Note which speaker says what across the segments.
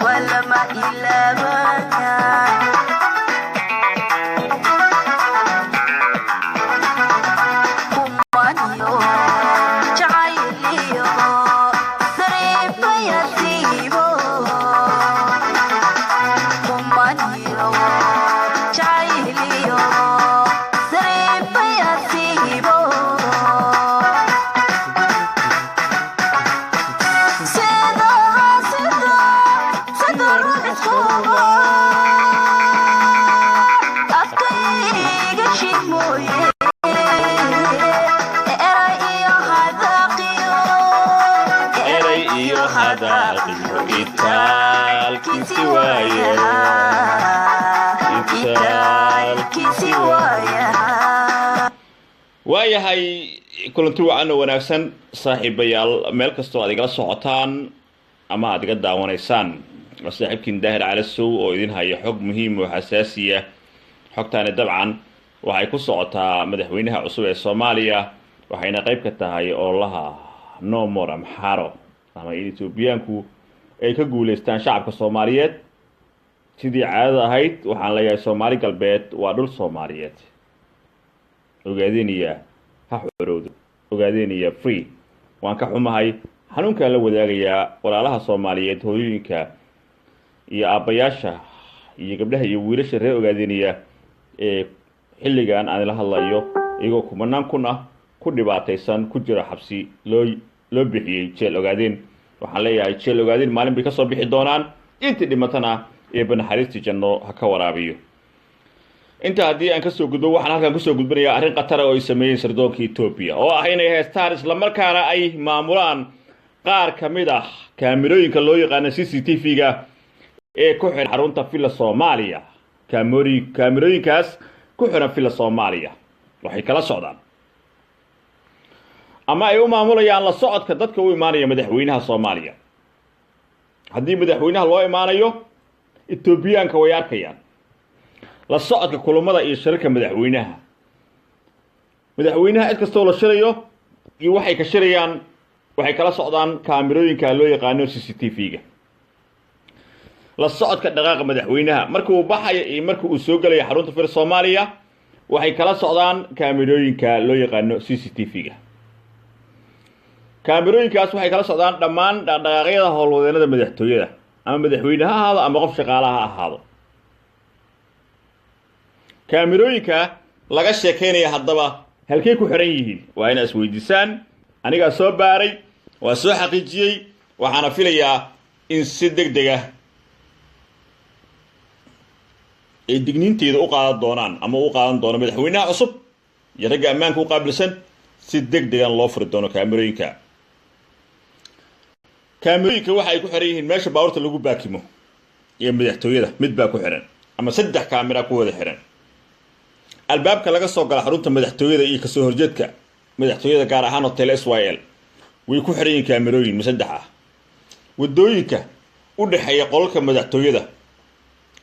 Speaker 1: ولا ما إلا
Speaker 2: waayahay kulanti wacan oo wanaagsan saaxiibayaal meel kastoo aad igala socotaan ama aad iga daawanaysaan saaxiibkiin daahir calasow oo idin haya xog muhiim oo xasaasiya xogtaani dabcan waxay ku socotaa madaxweynaha cusub ee Soomaaliya waxayna qayb ka tahay oolaha No More Amharo ama Etoobiyaanku ay ka guuleystaan shacabka Soomaaliyeed sidii caadada ahayd waxaan leeyahay Soomaali galbeed waa dhul Soomaaliyeed ogaadeenaya ha xorowdo ogaadeenaya free waan ka xumahay xanuunka la wadaagayaa walaalaha Soomaaliyeed hooyooyinka iyo aabayaasha iyo gabdhaha iyo wiilasha reer ogaadeenaya ee xilligan aan la hadlayo iyagoo kumanaan kun ah ku dhibaataysan ku jira xabsi loo bixiyay jeel ogaadeen waxaan leeyahay jeel ogaadeen maalin bay ka soo bixi doonaan intii dhimatana ee banaxariistii janno ha ka waraabiyo inta haddii aan ka soo gudbo waxaan halkan ku soo gudbinayaa arrin qatar oo ay sameeyeen sirdoonka Itoobiya oo ah inay haystaan isla markaana ay maamulaan qaar ka mid ah kaamirooyinka loo yaqaan CCTV-ga ee ku xiran xarunta Villa Soomaaliya kaamirooyinkaas ku xiran Villa Soomaaliya waxay kala socdaan ama ay u maamulayaan la socodka dadka u imaanaya madaxweynaha Soomaaliya haddii madaxweynaha loo imaanayo Itoobiyaanka way arkayaan la socodka kulamada iyo shirarka madaxweynaha cid kastoo la shirayo iyo waxay ka shirayaan waxay kala socdaan kaamirooyinka loo yaqaan CCTV-ga la socodka dhaqaaqa madaxweynaha markuu baxay iyo markuu uu soo galay xarunta Villa Soomaaliya waxay kala socdaan kaamirooyinka loo yaqaan CCTV-ga kaamirooyinkaas waxay kala socdaan dhammaan dhaqaaqyada howlwadeenada madaxtooyada ama madaxweynaha ha ahaado ama qof shaqaalaha ha ahaado kaamirooyinka laga sheekeynaya haddaba halkay ku xiran yihiin waa inaad isweydiisaan anigaa soo baaray waa soo xaqiijiyey waxaana filayaa in si degdeg ah ay digniinteeda u qaadan doonaan ama u qaadan doono madaxweynaha cusub iyo ragga ammaanka u qaabilsan si degdegan loo furi doono kaamirooyinka waxay ku xiran yihiin meesha baabuurta lagu baakimo iyo madaxtooyada mid baa ku xiran ama saddex kaamira ku wada xiran albaabka laga soo gala xarunta madaxtooyada iyo ka soo horjeedka madaxtooyada gaar ahaan hotel SYL way ku xiran yihiin kaamirooyin saddex ah wadooyinka u dhaxeeya qolalka madaxtooyada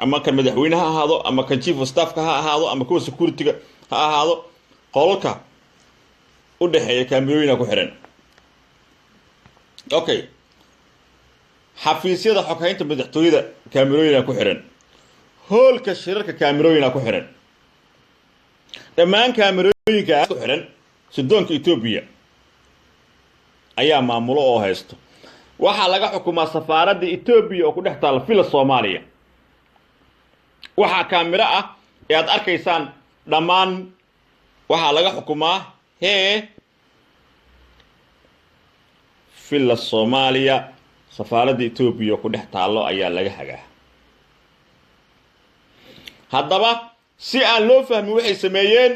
Speaker 2: ama kan madaxweynaha ha ahaado ama kan chief of staff ka ha ahaado ama kuwa security-ga ha ahaado qolalka u dhaxeeya kaamirooyin ku xiran okay xafiisyada xoghaynta madaxtooyada kaamirooyin ku xiran hoolka shirarka kaamirooyin ku xiran dhammaan kaamirooyinka ku xiran sirdoonka Itoobiya ayaa maamulo oo haysto waxa laga xukumaa safaaradda Itoobiya oo ku dhex taal Villa Soomaaliya waxa kaamira ah ee aad arkaysaan dhammaan waxa laga xukumaa Villa Soomaaliya safaaradda Itoobiya ku dhex taalo ayaa laga hagaa haddaba si aan loo fahmin waxay sameeyeen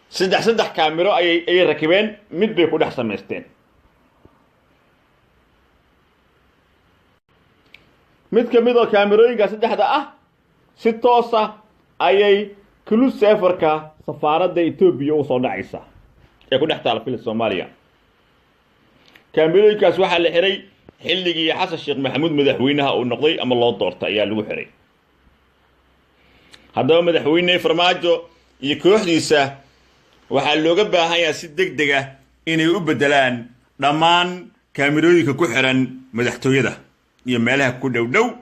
Speaker 2: saddex kaamiro ay rakibeen mid bay ku dhex sameysteen mid ka mid oo kaamirooyinka saddexda ah si toos ah ayay close safarka safaaradda Itoobiya u soo dhacaysa ee ku dhex taal Villa Soomaaliya kaamirooyinkaas waxaa la xiray xilligii Xasan Sheekh Maxamuud madaxweynaha uu noqday ama loo doortay ayaa lagu xiray haddaba madaxweyne Farmaajo iyo kooxdiisa waxaa looga baahan yahay si degdeg ah inay u bedelaan dhammaan kaamirooyinka ku xiran madaxtooyada يمالها كده ودو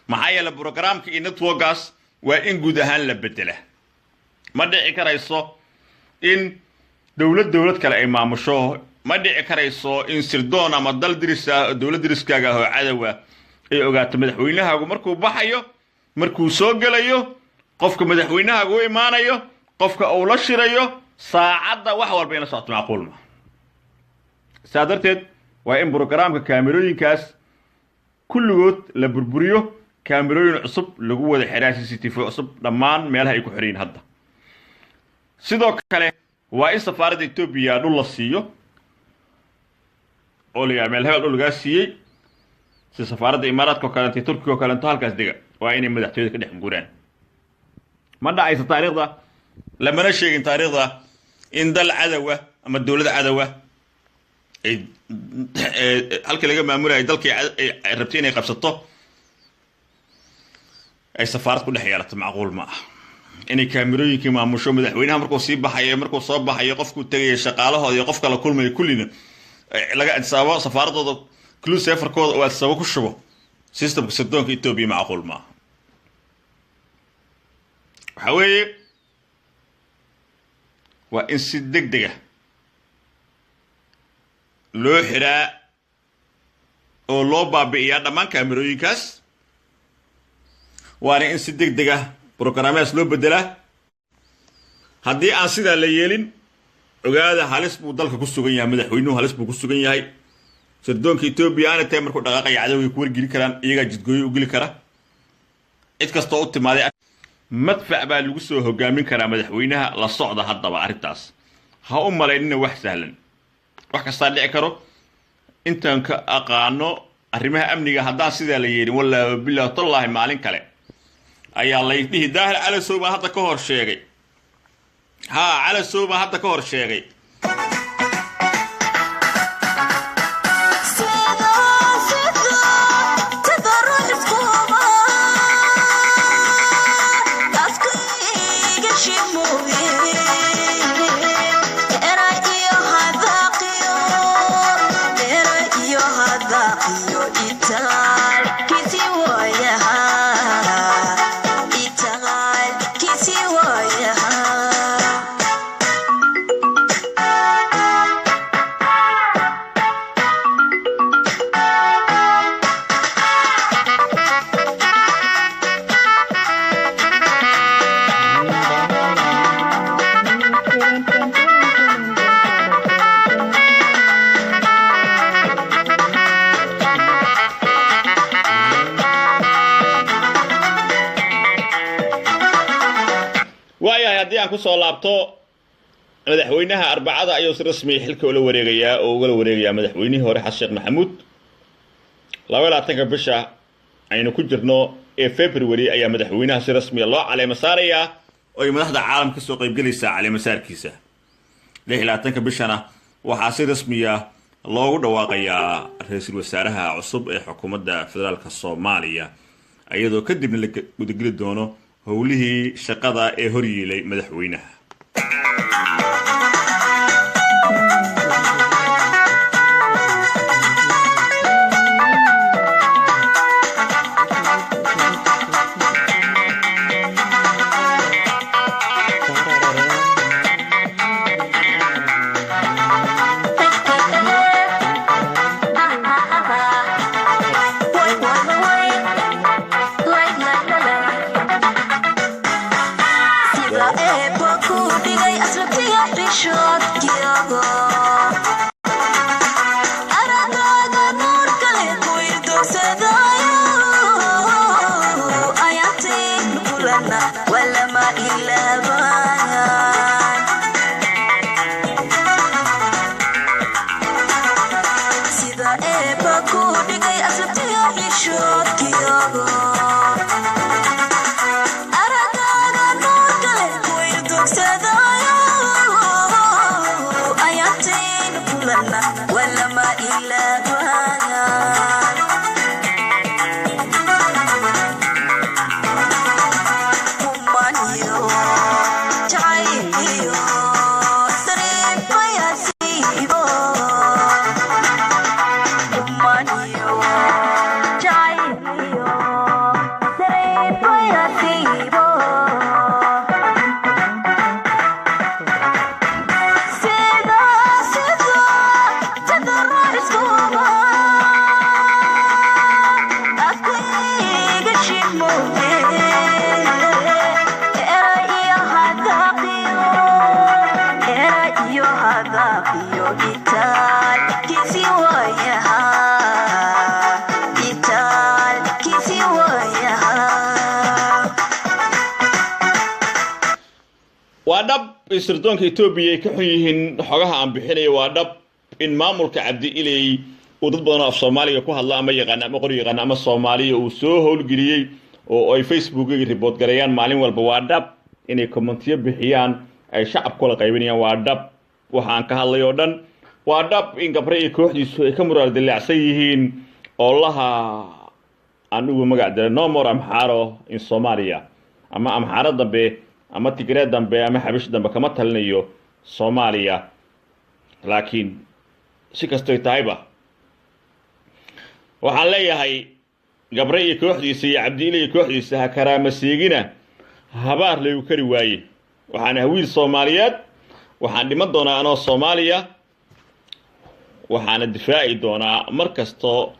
Speaker 2: معايا البروجرام كي نتوقعس وإن جودهان لبتله ما دعي كرايسو إن دولة كلا إمام شو ما دعي كرايسو إن سردونا ما دل درسا دولة درس كاجا هو عدوة إيه أوقات مدحوينها ومركو بحيو مركو سوقليو قفك مدحوينها جو إيمانيو قفك أول شريو ساعة وحول بين صوت معقول ما سادرتد وإن بروجرام كاميرون كاس كل جود لبربريو كاميرون عصب لجوه الحراسة CCTV عصب لمان مالها يكون حرين هذا سيدو كله وإن سفارة إثيوبيا دول السيو أولي يعملها دول الجاسية سفارة الإمارات كوكالنتي تركيا كوكالنتها الكاسدقة وإن مدحتوي كده حمقولان ما دا عايز التاريخ ده لما نشيء التاريخ ده إن دل عدوة أما الدولة عدوة هل كلا جماعة مورا يدلك ربتين يقبسطه أي سفارة كل حيارة معقول ما إني كاميرون كي ما مشوا مدحوينها مركو صيب بحياة مركو صاب بحياة قفكو تجي شقاله هذا يقفك على كل ما كلنا لقى سوا سفارة كل سفر كود وسوا كل شبه سيستم كسدون كي توبي معقول ما حوي وإن صدق دقة لو حراء أو لو بابي دمان كاميرون كاس وأنا إن صدق دقة بروجرامات لو بدله هدي أنسيد الليلين وقاعد هالس بدل كوسوغن يا مدحوينه هالس بكوسوغن ياهي سردون كي توبي أنا تامر كو دقاقة عدو يكون جيل كران إيجا جدقوي وجيل كرا إتكستو تمادي مدفع بالوسو هجامين كرا مدحوينها للصعدة هذا بعرفتاس هأم ملايين واحد سهلا واحد صار كرو أنت أقانو أرمها أمني هذا سيد الليلين ولا بالله طلع معلن كله أي الله يهديه داهل على سوبا هذا كهر شيء ها على سوبا هذا كهر شيء kusoo laabto madaxweynaha arbacada ayuu si rasmi xilka ula wareegaya oo uga wareegaya madaxweynihii hore Xasan Sheekh Maxamuud 22 bisha aynu ku jirno ee February ayaa madaxweynaha si rasmi loo caleema saaraya oo ay madaxda caalamka soo qayb galaysa caleema saarkiisa 22 bishana waxaa si rasmi ah loogu dhawaaqayaa ra'iisul wasaaraha cusub ee xukuumadda federaalka Soomaaliya ayadoo kadibna la gudageli doono howlihii shaqada ee hor yeelay madaxweynaha وادب إسرائيل كإثيوبيا كحيهن حجها عم بحني وادب إن مامور كعبدي إلي وضدنا في الصومالية كوه الله ما يغنى ما قري يغنى ما الصومالية وسوه الجري أو فيسبوك ريبوت جريان معلم والبوادب إن كومنتي بحيان أي شعب كل قيبني وادب وحان كهالله يودن وادب إن قبري كوه كمرة دلع سيهين الله أنو مقعد نمر أمحاره إن الصومالية أما أمحاره ضبي أما تجريد دمبي أما حبش دمبي كما تهلنيو صوماليا لكن شكستوي تايبة waxaan leeyahay gabre iyo kooxdiisa Cabdiile iyo kooxdiisa ha karaamasiigina habaar leeyu kari waaye waxaan hawiil Soomaaliyeed waxaan dhiman doonaa anoo Soomaaliya waxaan difaaci doonaa markasto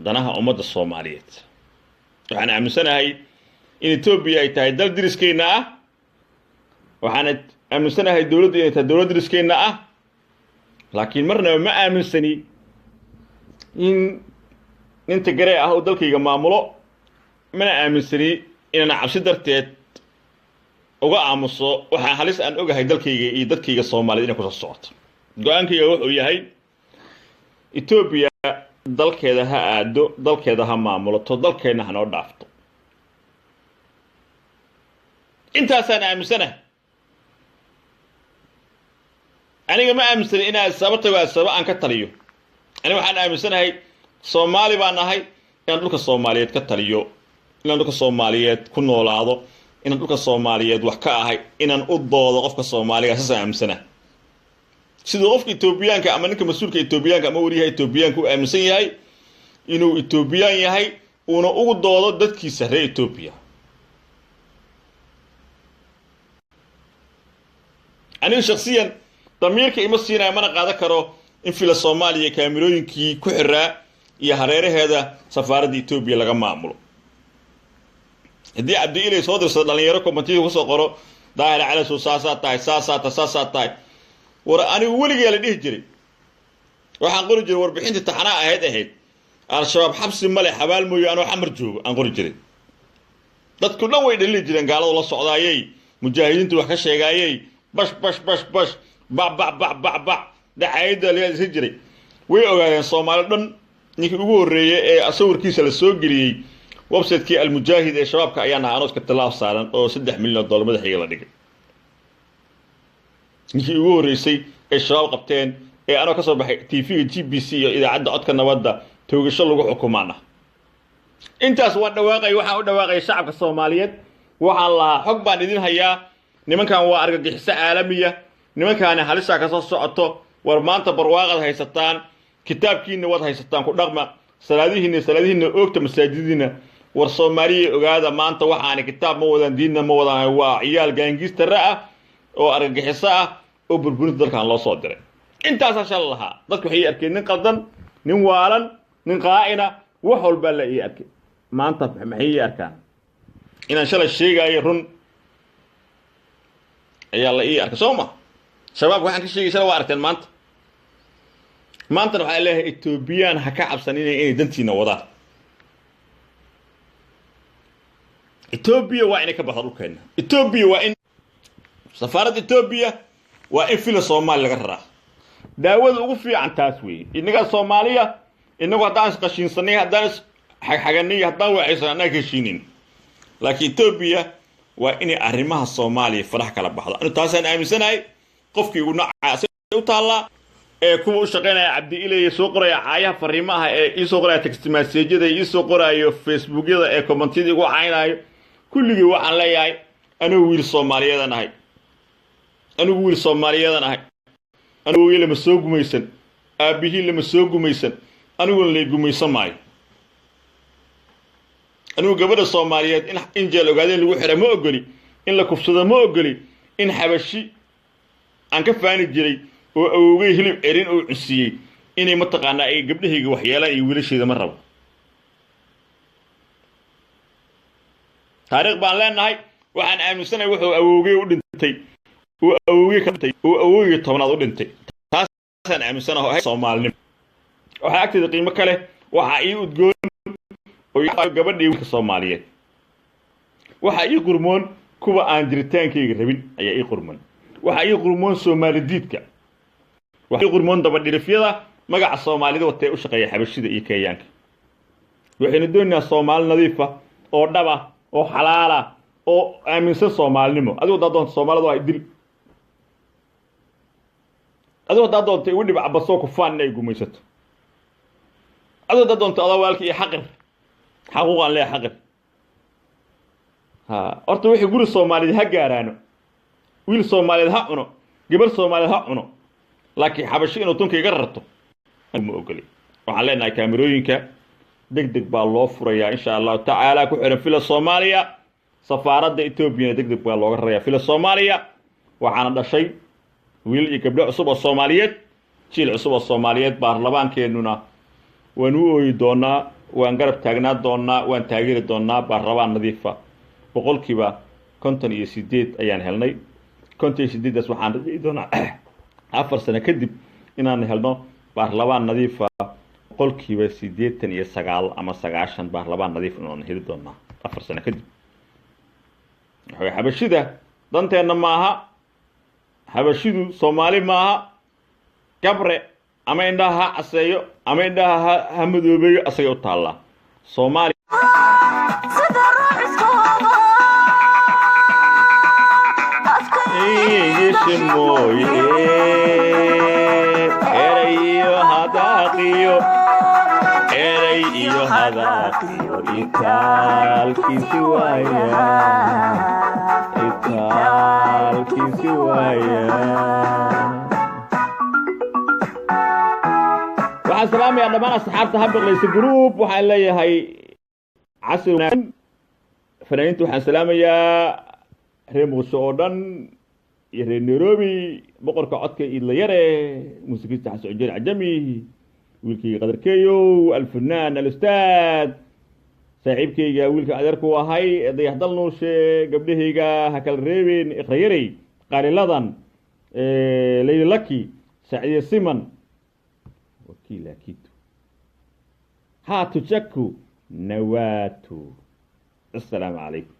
Speaker 2: danaha ummadda Soomaaliyeed waxaan aaminsanahay in Ethiopia ay tahay dal diriskeena ah waxaan aaminsanahay dawladda inay tahay dawlad diriskeena ah laakiin marna ma aaminsani in inta garay ah oo dalkayga maamulo mana aaminsani inaan cabsi darteed uga aamuso waxa halis aan ogahay dalkayga iyo dadkayga Soomaaliyeed inay ku soo socoto go'aankayga wuxuu yahay Ethiopia dalkeeda ha aado dalkeeda ha maamulo to dalkeena ha noo dhaafto intaasaan aaminsanahay aniga ma aaminsani inaan sababta aan ka taliyo أنا waxaan aaminsanahay Soomaali baan nahay in dhulka Soomaaliyeed ka taliyo in dhulka Soomaaliyeed ku noolaado in dhulka Soomaaliyeed wax ka ahay inaan u doodo qofka Soomaaliga asaas aaminsanahay sidoo qofka Etoobiyaanka ama ninka mas'uulka Etoobiyaanka ama wariyaha Etoobiyaanka uu aaminsan yahay inuu Etoobiyaan yahay una ugu doodo dadkiisa reer Etoobiya aniga shakhsiyan damiirka ima siinay mana qaada karo in fila Soomaaliya kaamirooyinkii ku xiraa iyo hareeraheeda safaaradda Ethiopia laga maamulo hadii Cabdiile soo dirsado dhalinyaro kommentiga ku soo qoro daahir cala soo saasataay war anigu waligeey la dhihi jiray waxaan qori jiray warbixinta taxanaa ahayd al-shabaab xabsi male xabaal mooyo anoo xamar joogo aan qori jiray dadku dhan way dhalin jireen gaalada la socdaayay mujaahidiintu wax ka sheegayay bash ba dacayda la jiray way ogaayeen Soomaali dhan ninkii ugu horeeyay ee sawirkiisa la soo geliyay website-kii al-mujaahid ee shabaabka ayaan ahaa iska talaaf saaran oo $3 milyan madaxiga la dhigay ninkii ugu horeysay ee shabaab qabteen ee anoo ka soo baxay TV-ga GBC iyo idaacadda codka nabadda toogasho lagu xukumaana intaas waa dhawaaqay waxa u dhawaaqay shacabka Soomaaliyeed waxaan la xog baan idin hayaa nimankan waa argagixiso caalamiya nimankan halisa ka soo socoto war maanta barwaaqad haysataan kitaabkiina wad haysataan ku dhaqma salaadihiina oogta masaajidina war Soomaaliya ogaada maanta waxaan kitaab ma wadan diinna ma wadan waa ciyaal gaangista raa oo argagixiso ah oo burburinta dalkan loo soo diray intaas ashallaha dadku waxay arkeen nin qaldan nin waalan nin qaa'ina wax walba la ii arkay maanta maxay arkaan inaan shalay sheegay run ayaa la ii arkay Sooma shabaab waxaan ka sheegay shalay waa aragteen maanta waxaa leeyahay Etoobiyaan ha ka cabsan inay dantiina wadaan Ethiopia waa inay ka baxdo dhulkeena Ethiopia waa in safaaradda Ethiopia waa in fila Soomaali laga raraa daawada ugu fiican taas weey inaga Soomaaliya inagu haddaan qashinsanay haddaan xaganay haddaan waaysanaa ka heshiinin laakiin Ethiopia waa inay arrimaha Soomaaliya farax kala baxdo anu taasaan aaminsanahay qofkii ugu nacaas u taala ee kuwa u shaqeynaya Cabdiile soo qoraya caayaha fariimaha ee soo qoraya text message-yada soo qorayo Facebook-yada ee comment-yada ugu caaynayo kulligii waxaan leeyahay anigu wiil Soomaaliyeed anahay anigu wiil ma soo gumaysan aabihii lama soo gumaysan anigu la gumaysan maayo anigu gabadha Soomaaliyeed in jeel ogaadeen lagu xiro ma ogoli in la kufsado ma ogoli in xabashi aan ka faani jiray oo awowgay hilib erin oo cusiyey inay mataqaanaa ay gabdhahayga waxyeelaan iyo wiilasheeda ma rabo taariikh baan leenahay waxaan aaminsanahay wuxuu awowgay u dhintay oo awowgay ka dhintay oo awowgay tobnaad u dhintay taasaan aaminsanahay Soomaalnimo waxa agteeda qiimo kale waxa ii udgoon oo gabadhii wiilka Soomaaliyeed waxa ii qurmoon kuwa aan jiritaankayga rabin ayaa ii qurmoon waxa ii qurmoon Soomaali diidka waxa ii qurmoon daba dhirifyada magaca Soomaalida watay u shaqeeya xabashida iyo Kenyaanka waxayna doonayaa Soomaali nadiif ah oo dhaba oo xalaal ah oo aaminsan Soomaalinimo adigu daddoonta Soomaalida waa dil adigu daddoonta ugu dhib cabaso ku faan inay gumaysato adigu daddoonta adawaalka iyo xaquuqan leh xaqir horta wixii guri Soomaaliyeed ha gaaraano wiil Soomaaliyeed ha cuno gabar Soomaaliyeed ha cuno laakiin xabashi inuu tunka iga rarto ma ogoli waxaan leenahay kaamirooyinka degdeg baa loo furayaa insha Allah taala ku xiran fila Soomaaliya safaaradda Itoobiya degdeg baa looga rarayaa fila Soomaaliya waxaana dhashay wiil iyo gabdho cusub oo Soomaaliyeed jiil cusub oo Soomaaliyeed baarlamaankeenuna waan u ooyi doonaa waan garab taagnaa doonaa waan taageeri doonaa baarlamaan nadiif ah boqolkiiba 58 ayaan helnay 58daas waxaan rajay doonaa 4 sano kadib inaan helno baarlamaan nadiif ah boqolkiiba 89 ama 90 baarlamaan nadiif inaan heli doonaa 4 sano kadib waxa xabashida danteena maaha xabashidu Soomaali maaha gabre ama indhaha caseeyo ama indhaha ha madoobeeyo asaga u taala Soomaali erayo hadaqiyo itaalkiisi waaya waxaan salaamayaa dhammaan asxaabta habaqlaysa group waxaan leeyahay casir fanaaniinta waxaan salaamayaa reer Muqdisho oo dhan iyo reer Nairobi boqorka codka idla yare muusikiista Xasan Jeer Cajami wiilkii qadarkeeyo alfanaan al-ustaad saaxiibkayga wiilka adeerku ahay dayaxdal nuushe gabdhahayga ha kala reebeen iqrayray qaaliladan leylaki saciid siman wakiila kitu hatu jakku nawatu السلام عليكم